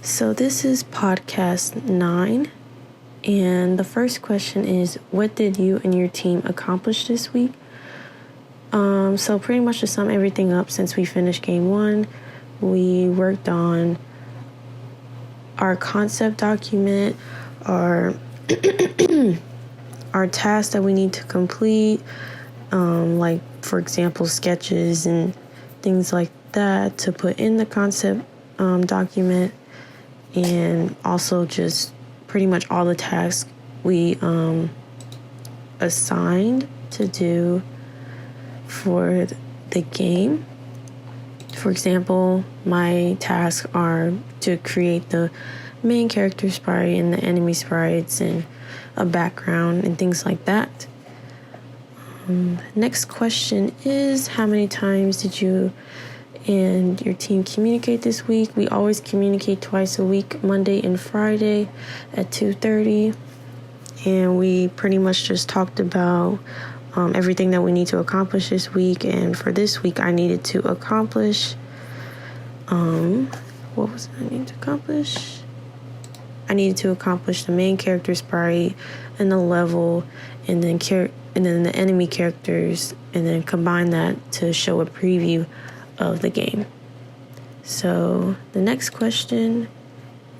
So this is podcast 9, and the first question is, what did you and your team accomplish this week? So pretty much to sum everything up, since we finished game 1, we worked on our concept document, our our tasks that we need to complete, like for example sketches and things like that to put in the concept document, and also just pretty much all the tasks we assigned to do for the game. For example, my tasks are to create the main character sprite and the enemy sprites and a background and things like that. Next question is, how many times did you and your team communicate this week? We always communicate twice a week, Monday and Friday at 2:30. And we pretty much just talked about everything that we need to accomplish this week. And for this week, I needed to accomplish, what was it I needed to accomplish? I needed to accomplish the main character sprite and the level, and then the enemy characters, and then combine that to show a preview of the game. So the next question,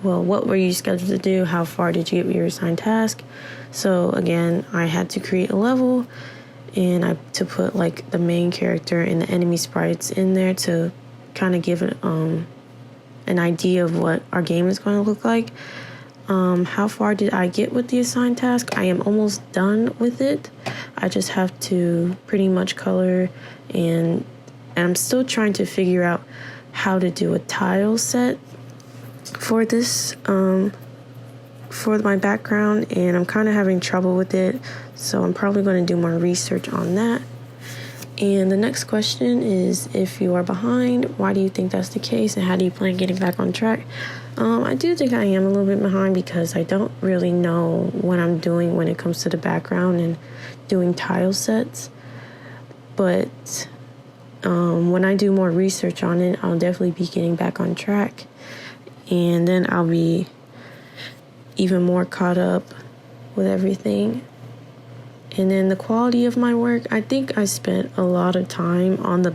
what were you scheduled to do? How far did you get with your assigned task? So again, I had to create a level, and I to put like the main character and the enemy sprites in there to kind of give it an idea of what our game is going to look like. How far did I get with the assigned task? I am almost done with it. I just have to pretty much color, and I'm still trying to figure out how to do a tile set for this, for my background, and I'm kind of having trouble with it, so I'm probably going to do more research on that. And the next question is, if you are behind, why do you think that's the case, and how do you plan getting back on track? I do think I am a little bit behind because I don't really know what I'm doing when it comes to the background and doing tile sets. But when I do more research on it, I'll definitely be getting back on track. And then I'll be even more caught up with everything. And then the quality of my work, I think I spent a lot of time on the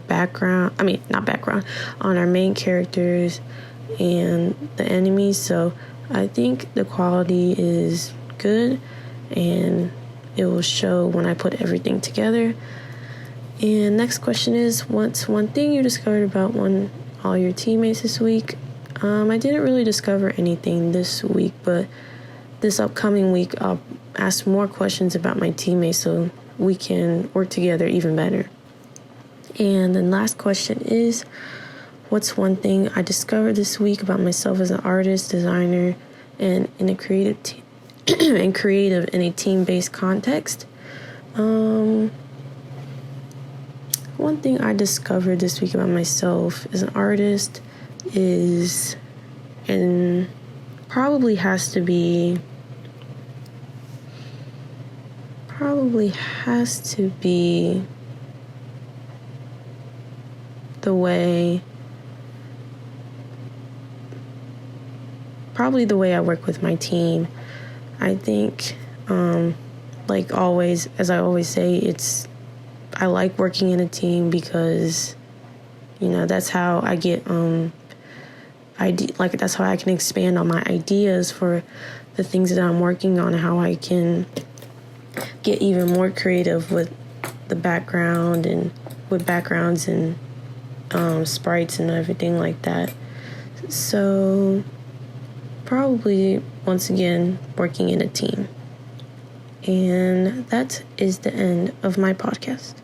on our main characters and the enemies. So I think the quality is good, and it will show when I put everything together. And next question is, what's one thing you discovered about all your teammates this week? I didn't really discover anything this week, but this upcoming week I'll ask more questions about my teammates so we can work together even better. And the last question is, what's one thing I discovered this week about myself as an artist, designer, and in a creative in a team-based context? One thing I discovered this week about myself as an artist is, and probably has to be the way I work with my team. I think, like always, as I always say, I like working in a team because, that's how I get, that's how I can expand on my ideas for the things that I'm working on, how I can get even more creative with the background and with backgrounds and sprites and everything like that. So probably, once again, working in a team. And that is the end of my podcast.